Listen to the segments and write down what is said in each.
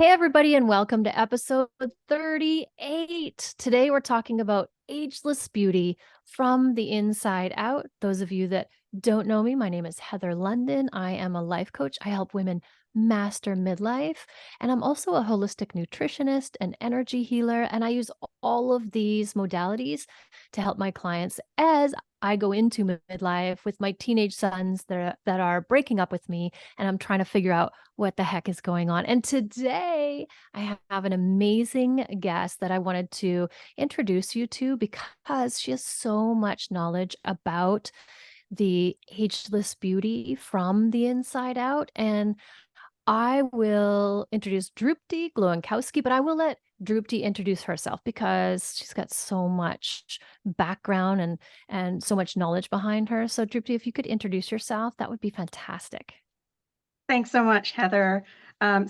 Hey, everybody, and welcome to episode 38. Today, we're talking about ageless beauty from the inside out. Those of you that don't know me, my name is Heather London. I am a life coach. I help women master midlife, and I'm also a holistic nutritionist and energy healer. And I use all of these modalities to help my clients as I go into midlife with my teenage sons that are breaking up with me, and I'm trying to figure out what the heck is going on. And today I have an amazing guest that I wanted to introduce you to because she has so much knowledge about the ageless beauty from the inside out. And I will introduce Drupti Glowankowski, but I will let Drupti introduce herself because she's got so much background and so much knowledge behind her. So Drupti, if you could introduce yourself, that would be fantastic. Thanks so much, Heather. My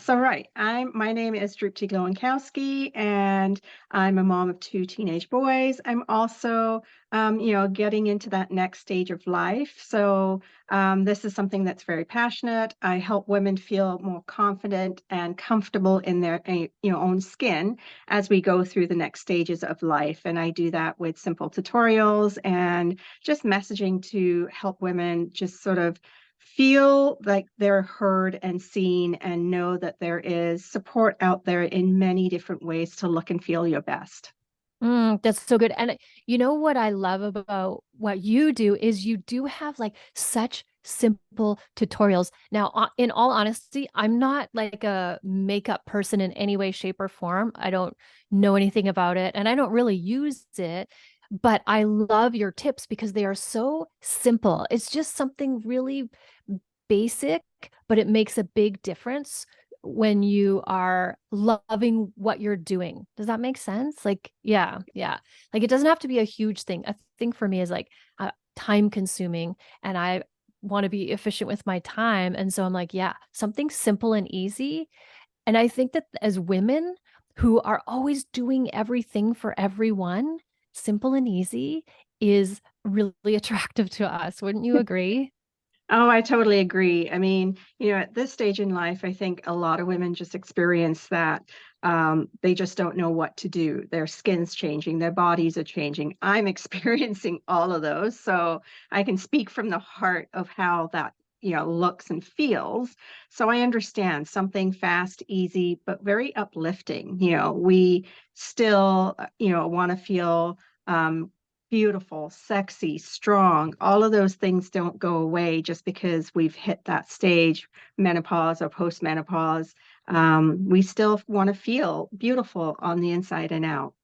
name is Drupti Glowankowski, and I'm a mom of two teenage boys. I'm also, getting into that next stage of life. This is something that's very passionate. I help women feel more confident and comfortable in their, own skin as we go through the next stages of life. And I do that with simple tutorials and just messaging to help women just sort of feel like they're heard and seen and know that there is support out there in many different ways to look and feel your best. That's so good. And you know what I love about what you do is you do have like such simple tutorials. Now, in all honesty, I'm not like a makeup person in any way, shape, or form. I don't know anything about it and I don't really use it, but I love your tips because they are so simple. It's just something really basic, but it makes a big difference when you are loving what you're doing. Does that make sense? Like, yeah. Like it doesn't have to be a huge thing. A thing for me is like time consuming and I want to be efficient with my time. And so I'm like, yeah, something simple and easy. And I think that as women who are always doing everything for everyone, simple and easy is really attractive to us. Wouldn't you agree? Oh, I totally agree. I mean, at this stage in life, I think a lot of women just experience that they just don't know what to do. Their skin's changing, their bodies are changing. I'm experiencing all of those. So I can speak from the heart of how that, looks and feels. So I understand something fast, easy, but very uplifting. We still, want to feel beautiful, sexy, strong. All of those things don't go away just because we've hit that stage, menopause or postmenopause. We still want to feel beautiful on the inside and out.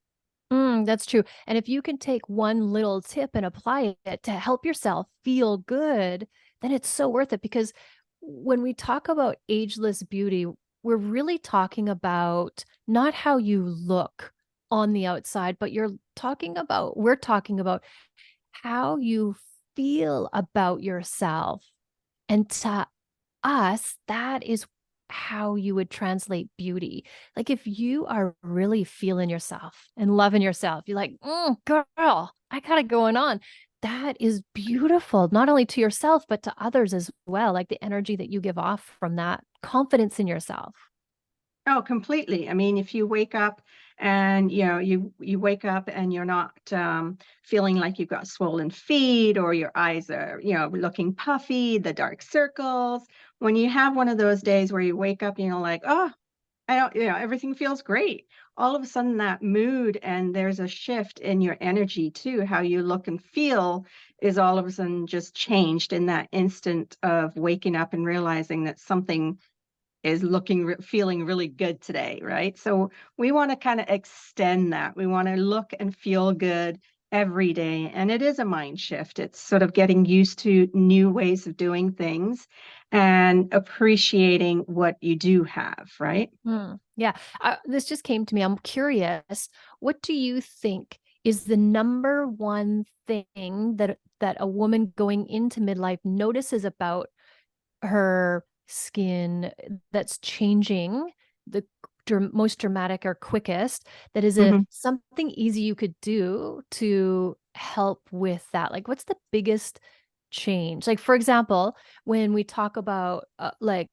That's true. And if you can take one little tip and apply it to help yourself feel good, then it's so worth it. Because when we talk about ageless beauty, we're really talking about not how you look on the outside, but we're talking about how you feel about yourself. And to us, that is how you would translate beauty. Like if you are really feeling yourself and loving yourself, you're like, girl, I got it going on. That is beautiful, not only to yourself, but to others as well. Like the energy that you give off from that confidence in yourself. Oh, completely. I mean, if you wake up and you wake up and you're not feeling like you've got swollen feet or your eyes are looking puffy, the dark circles. When you have one of those days where you wake up, like, oh, I don't, everything feels great. All of a sudden, that mood and there's a shift in your energy too. How you look and feel is all of a sudden just changed in that instant of waking up and realizing that something is feeling really good today, right? So we want to kind of extend that. We want to look and feel good every day. And it is a mind shift. It's sort of getting used to new ways of doing things and appreciating what you do have, right? Yeah, this just came to me. I'm curious. What do you think is the number one thing that a woman going into midlife notices about her skin that's changing the most dramatic or quickest? That is a Mhm. something easy you could do to help with that. Like, what's the biggest change? Like, for example, when we talk about like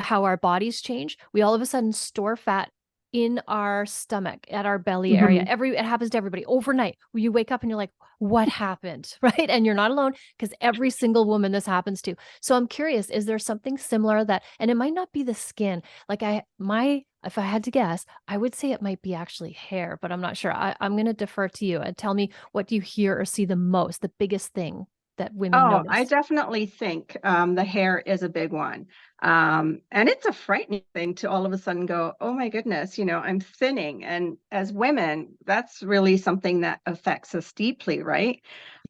how our bodies change. We all of a sudden store fat in our stomach, at our belly area. Mhm. It happens to everybody overnight. Where you wake up and you're like, what happened? Right? And you're not alone, because every single woman this happens to. So I'm curious, is there something similar that, and it might not be the skin. Like if I had to guess, I would say it might be actually hair, but I'm not sure. I'm going to defer to you and tell me, what do you hear or see the most, the biggest thing that women Oh, I notice? definitely think the hair is a big one. And it's a frightening thing to all of a sudden go, oh my goodness, I'm thinning. And as women, that's really something that affects us deeply, right?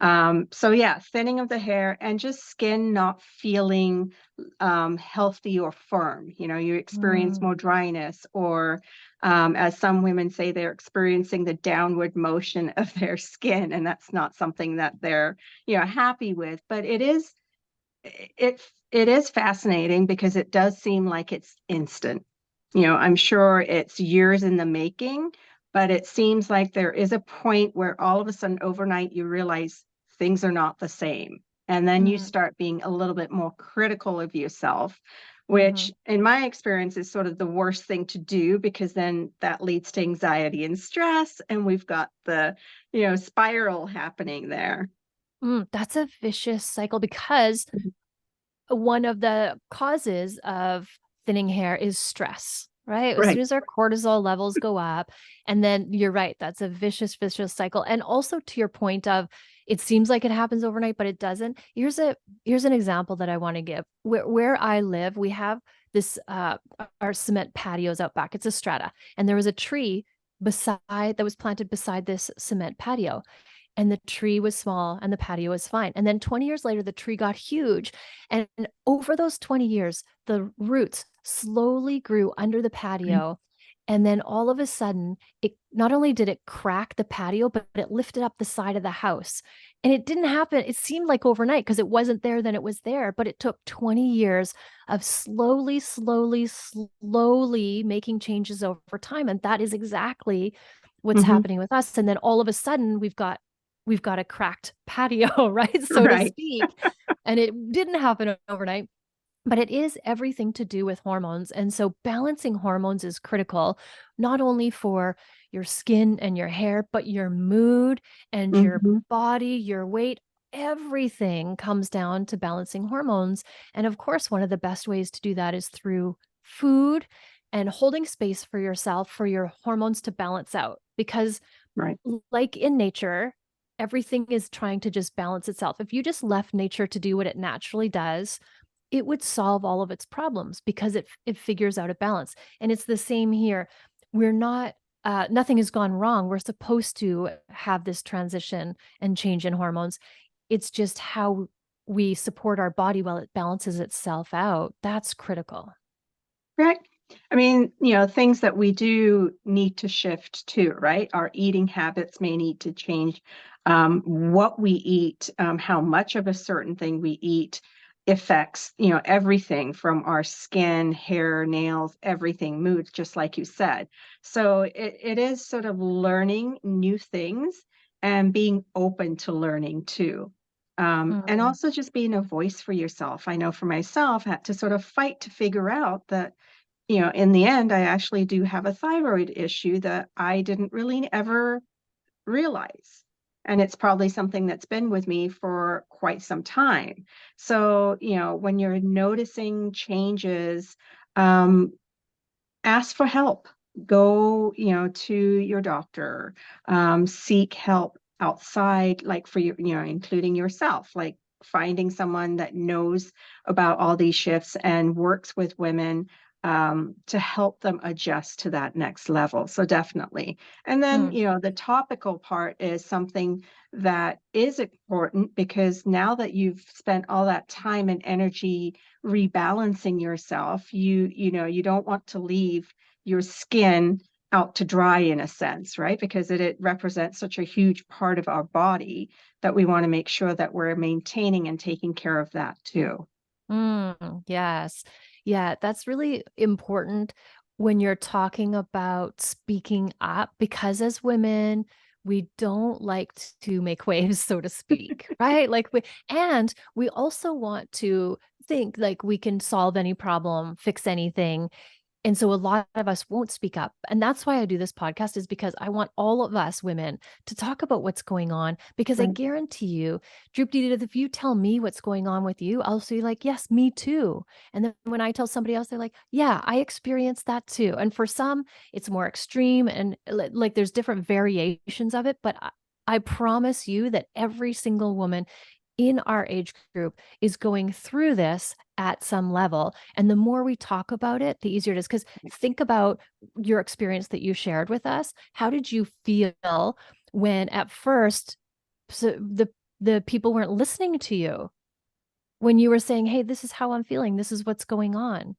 So yeah, thinning of the hair and just skin not feeling healthy or firm. You experience Mm, more dryness, or as some women say, they're experiencing the downward motion of their skin, and that's not something that they're happy with. But it is fascinating because it does seem like it's instant. I'm sure it's years in the making, but it seems like there is a point where all of a sudden overnight you realize things are not the same. And then you mm, start being a little bit more critical of yourself, which mhm. in my experience is sort of the worst thing to do, because then that leads to anxiety and stress, and we've got the, spiral happening there. That's a vicious cycle, because one of the causes of thinning hair is stress, right? As soon Right. as our cortisol levels go up, and then you're right, that's a vicious cycle. And also, to your point of, it seems like it happens overnight, but it doesn't. Here's an example that I want to give. Where I live, we have this our cement patios out back. It's a strata, and there was a tree beside that was planted beside this cement patio, and the tree was small and the patio was fine. And then 20 years later, the tree got huge. And over those 20 years, the roots slowly grew under the Right. patio. And then all of a sudden, it not only did it crack the patio, but it lifted up the side of the house. And it didn't happen. It seemed like overnight, because it wasn't there, then it was there. But it took 20 years of slowly making changes over time. And that is exactly what's Hmm. happening with us. And then all of a sudden, we've got a cracked patio, right? So to Right. speak. And it didn't happen overnight, but it is everything to do with hormones. And so balancing hormones is critical, not only for your skin and your hair, but your mood and your Hmm. body, your weight. Everything comes down to balancing hormones. And of course, one of the best ways to do that is through food and holding space for yourself, for your hormones to balance out. Because Right. like in nature, everything is trying to just balance itself. If you just left nature to do what it naturally does, it would solve all of its problems, because it figures out a balance. And it's the same here. We're not nothing has gone wrong. We're supposed to have this transition and change in hormones. It's just how we support our body while it balances itself out. That's critical. Right. I mean, things that we do need to shift too, right? Our eating habits may need to change. What we eat, how much of a certain thing we eat affects, everything from our skin, hair, nails, everything, moods, just like you said. So it is sort of learning new things and being open to learning too. And Mm, also just being a voice for yourself. I know for myself, I had to sort of fight to figure out that in the end, I actually do have a thyroid issue that I didn't really ever realize. And it's probably something that's been with me for quite some time. So, when you're noticing changes, um, ask for help. Go, to your doctor, seek help outside, like for you, including yourself, like finding someone that knows about all these shifts and works with women to help them adjust to that next level. So definitely. And then, mm, the topical part is something that is important, because now that you've spent all that time and energy rebalancing yourself, you don't want to leave your skin out to dry, in a sense, right? Because it represents such a huge part of our body that we want to make sure that we're maintaining and taking care of that too. yes. Yeah, that's really important when you're talking about speaking up, because as women, we don't like to make waves, so to speak, right? And we also want to think like we can solve any problem, fix anything. And so a lot of us won't speak up. And that's why I do this podcast, is because I want all of us women to talk about what's going on. Because I Right. guarantee you, Drupti, if you tell me what's going on with you, I'll say like, yes, me too. And then when I tell somebody else, they're like, yeah, I experienced that too. And for some, it's more extreme and like there's different variations of it. But I promise you that every single woman in our age group is going through this at some level. And the more we talk about it, the easier it is. Because think about your experience that you shared with us. How did you feel when at first the people weren't listening to you? When you were saying, hey, this is how I'm feeling, this is what's going on.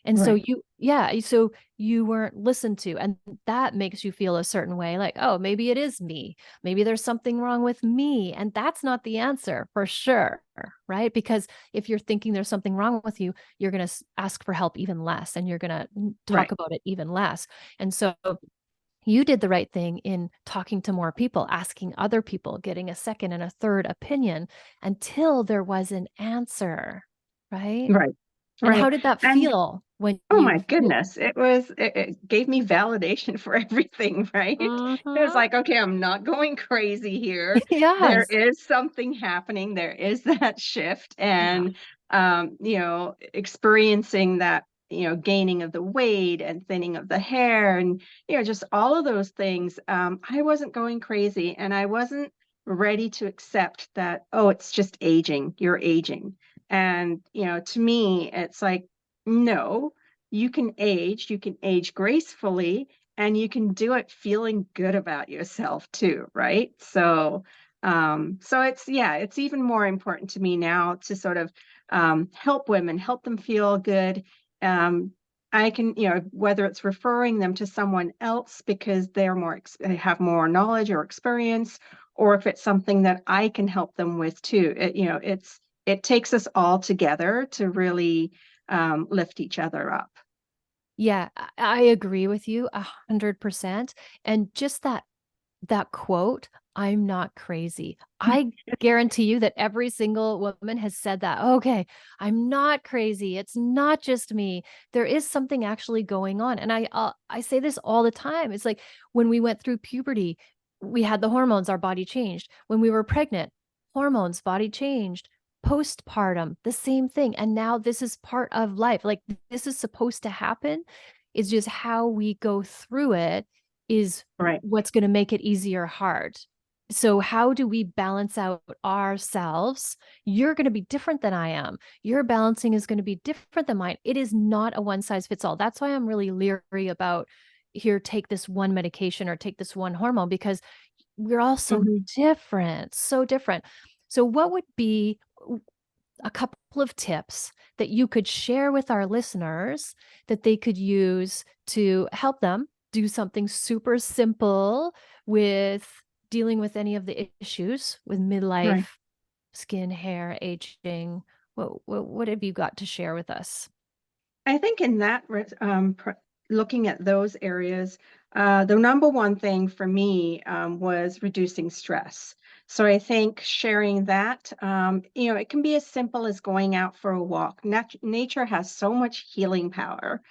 And so Right. so you weren't listened to, and that makes you feel a certain way, like, oh, maybe it is me. Maybe there's something wrong with me. And that's not the answer for sure, right? Because if you're thinking there's something wrong with you, you're going to ask for help even less, and you're going to talk Right. about it even less. And so you did the right thing in talking to more people, asking other people, getting a second and a third opinion until there was an answer, right? Right. And Right. how did that And feel when oh my you goodness, it gave me validation for everything, right? It was Mhm. like, okay, I'm not going crazy here. There Yes. is something happening. There is that shift, Yeah. and experiencing that, gaining of the weight and thinning of the hair, and just all of those things. I wasn't going crazy, and I wasn't ready to accept that. Oh, it's just aging. You're aging, and to me, it's like, no, you can age gracefully, and you can do it feeling good about yourself too, right? So it's, yeah, it's even more important to me now to sort of help women, help them feel good. Um, I can, whether it's referring them to someone else because they have more knowledge or experience, or if it's something that I can help them with too. It takes us all together to really lift each other up. Yeah, I agree with you 100%. And just that quote, "I'm not crazy." I guarantee you that every single woman has said that. "Okay, I'm not crazy. It's not just me. There is something actually going on." And I say this all the time. It's like when we went through puberty, we had the hormones, our body changed. When we were pregnant, hormones, body changed. Postpartum, the same thing. And now this is part of life. Like this is supposed to happen. It's just how we go through it is Right. what's going to make it easier or hard. So how do we balance out ourselves? You're going to be different than I am. Your balancing is going to be different than mine. It is not a one size fits all. That's why I'm really leery about here, take this one medication or take this one hormone, because we're all so Mhm. different, so different. So what would be a couple of tips that you could share with our listeners that they could use to help them do something super simple with dealing with any of the issues with midlife, Right. skin, hair, aging? What have you got to share with us? I think in looking at those areas, the number one thing for me was reducing stress. So I think sharing that, it can be as simple as going out for a walk. Nature has so much healing power,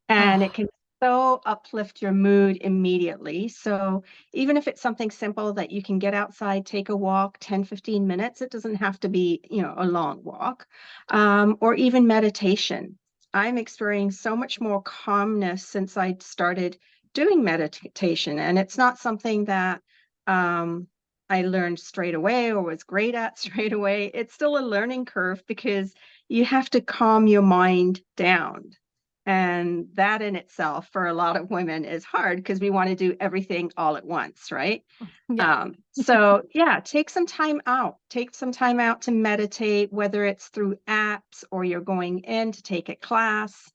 and it Oh, can so uplift your mood immediately. So even if it's something simple that you can get outside, take a walk, 10, 15 minutes, it doesn't have to be, a long walk, or even meditation. I'm experiencing so much more calmness since I started doing meditation. And it's not something that I learned straight away or was great at straight away. It's still a learning curve because you have to calm your mind down, and that in itself, for a lot of women, is hard because we want to do everything all at once, right? yeah. So yeah, take some time out. Take some time out to meditate, whether it's through apps or you're going in to take a class.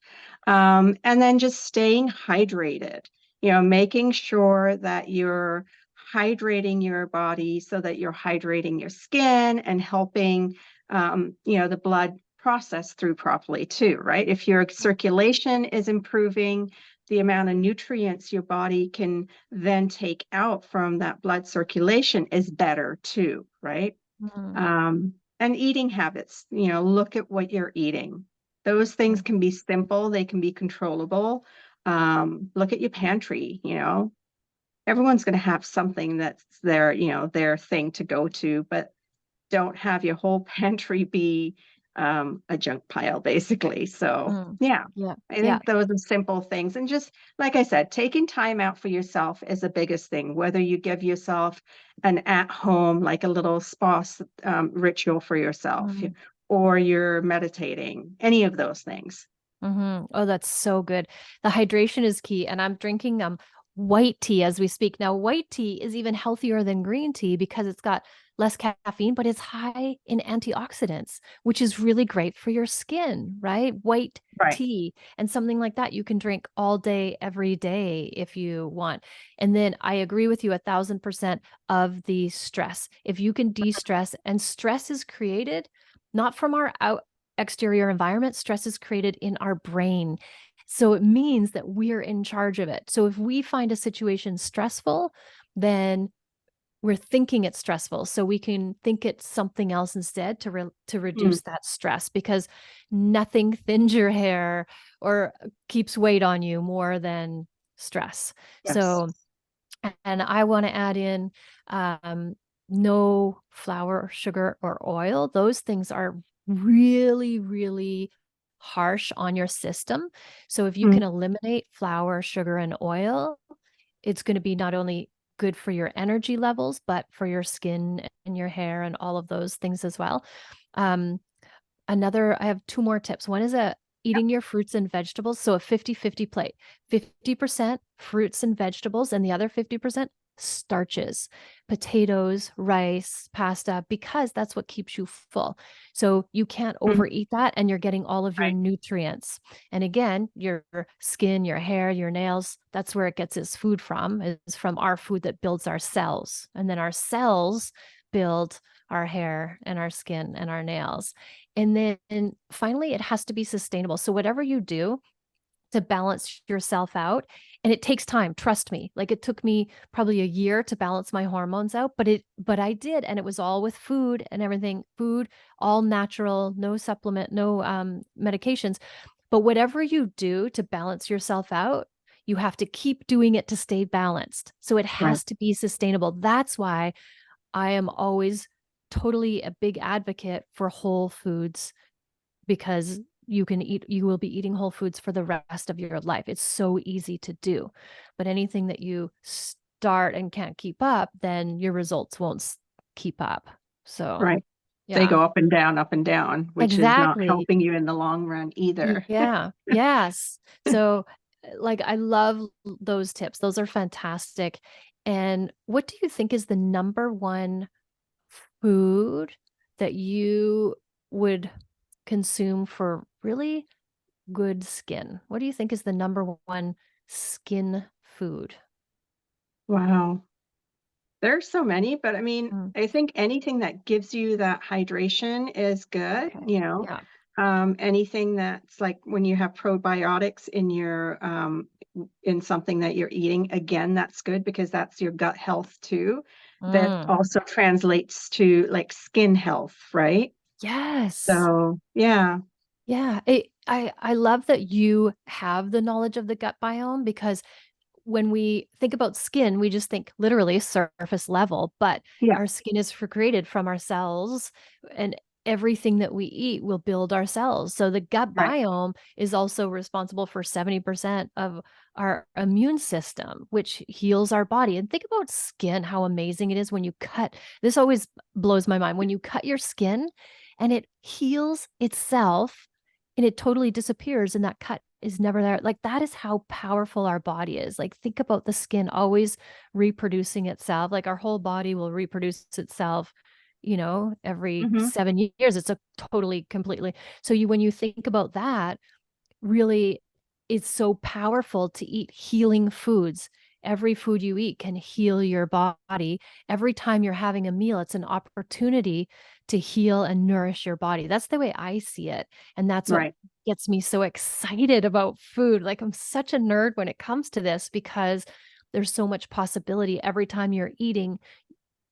And then just staying hydrated, making sure that you're hydrating your body so that you're hydrating your skin and helping, the blood process through properly too, right? If your circulation is improving, the amount of nutrients your body can then take out from that blood circulation is better too, right? Mhm. Um, And eating habits, look at what you're eating. Those things Mm, can be simple, they can be controllable. Look at your pantry. Everyone's going to have something that's their thing to go to, but don't have your whole pantry be a junk pile, basically. So, mm. yeah, Yeah, I yeah. think those are simple things. And just like I said, taking time out for yourself is the biggest thing, whether you give yourself an at home, like a little spa ritual for yourself, Mm. or you're meditating, any of those things. Oh, that's so good. The hydration is key, and I'm drinking white tea as we speak. Now, white tea is even healthier than green tea because it's got less caffeine, but it's high in antioxidants, which is really great for your skin, right? White Right. tea and something like that you can drink all day, every day if you want. And then I agree with you 1,000% of the stress. If you can de-stress, and stress is created not from our exterior environment, stress is created in our brain. So it means that we're in charge of it. So if we find a situation stressful, then we're thinking it's stressful. So we can think it's something else instead to Mm, reduce that stress, because nothing thins your hair or keeps weight on you more than stress. yes. So, and I want to add in um, no flour, sugar, or oil. Those things are really, really harsh on your system. So if you Mm, can eliminate flour, sugar, and oil, it's going to be not only good for your energy levels, but for your skin and your hair and all of those things as well. Um, I have two more tips. One is yeah. eating your fruits and vegetables. So a 50-50 plate, 50% fruits and vegetables, and the other 50% starches, potatoes, rice, pasta, because that's what keeps you full. So you can't Mm, overeat that and you're getting all of your right. nutrients. And again, your skin, your hair, your nails, that's where it gets its food from, is from our food that builds our cells. And then our cells build our hair and our skin and our nails. And then finally, it has to be sustainable. So whatever you do to balance yourself out, and it takes time, trust me. Like it took me probably a year to balance my hormones out, but I did, and it was all with food and everything. Food, all natural, no supplement, no medications. But whatever you do to balance yourself out, you have to keep doing it to stay balanced. So it Right. has to be sustainable. That's why I am always totally a big advocate for whole foods, because you will be eating whole foods for the rest of your life. It's so easy to do. But anything that you start and can't keep up, then your results won't keep up. So, Right. They yeah. go up and down, which is not Exactly. helping you in the long run either. Yeah. Yes. So, like, I love those tips. Those are fantastic. And what do you think is the number one food that you would consume for really good skin? What do you think is the number one skin food? Wow. There's so many, but I mean, Mm, I think anything that gives you that hydration is good, okay. Yeah. anything that's like when you have probiotics in your in something that you're eating, again, that's good because that's your gut health too. That Mm, also translates to like skin health, right? yes. So, yeah, Yeah. I love that you have the knowledge of the gut biome, because when we think about skin, we just think literally surface level, but yeah, our skin is created from our cells, and everything that we eat will build our cells. So the gut right. biome is also responsible for 70% of our immune system, which heals our body. And think about skin, how amazing it is when you cut. This always blows my mind when you cut your skin and it heals itself and it totally disappears and that cut is never there. Like that is how powerful our body is. Like think about the skin always reproducing itself. Like our whole body will reproduce itself, every Hmm. 7 years. It's a totally completely. So when you think about that, really it's so powerful to eat healing foods. Every food you eat can heal your body. Every time you're having a meal, it's an opportunity to heal and nourish your body. That's the way I see it. And that's what Right. gets me so excited about food. Like I'm such a nerd when it comes to this because there's so much possibility every time you're eating.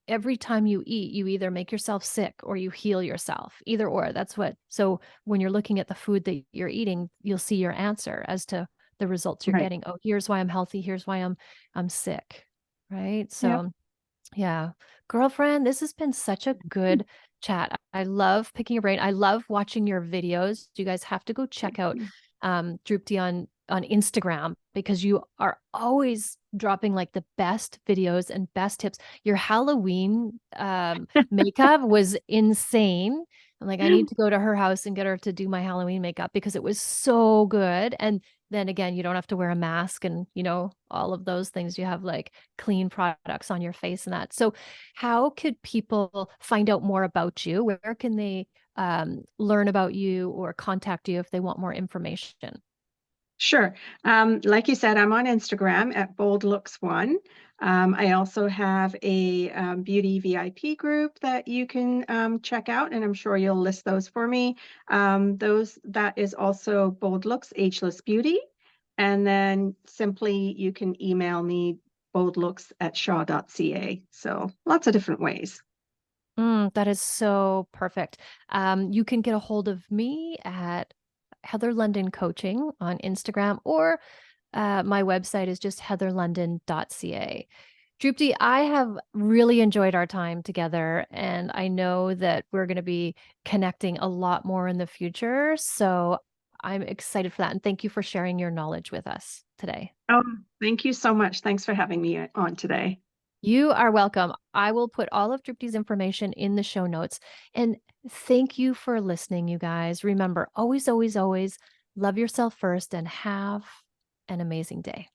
every time you eat, you either make yourself sick or you heal yourself, either or. That's what, so when you're looking at the food that you're eating, you'll see your answer as to the results you're Right. getting. Oh, here's why I'm healthy. Here's why I'm sick. Right. Yep. So yeah. Girlfriend, this has been such a good chat. I love picking your brain. I love watching your videos. You guys have to go check out Drupti on Instagram because you are always dropping like the best videos and best tips. Your Halloween makeup was insane. I'm like, I need to go to her house and get her to do my Halloween makeup because it was so good. And then again, you don't have to wear a mask and, all of those things. You have like clean products on your face and that. So, how could people find out more about you? Where can they learn about you or contact you if they want more information? Sure. Like you said, I'm on Instagram at Bold Looks One. I also have a beauty VIP group that you can check out, and I'm sure you'll list those for me. Those that is also Bold Looks Ageless Beauty, and then simply you can email me boldlooks@shaw.ca. So lots of different ways. That is so perfect. You can get a hold of me at Heather London Coaching on Instagram, or my website is just heatherlondon.ca. Drupti, I have really enjoyed our time together, and I know that we're going to be connecting a lot more in the future. So I'm excited for that. And thank you for sharing your knowledge with us today. Oh, thank you so much. Thanks for having me on today. You are welcome. I will put all of Drupti's information in the show notes. And thank you for listening, you guys. Remember, always, always, always love yourself first and have an amazing day.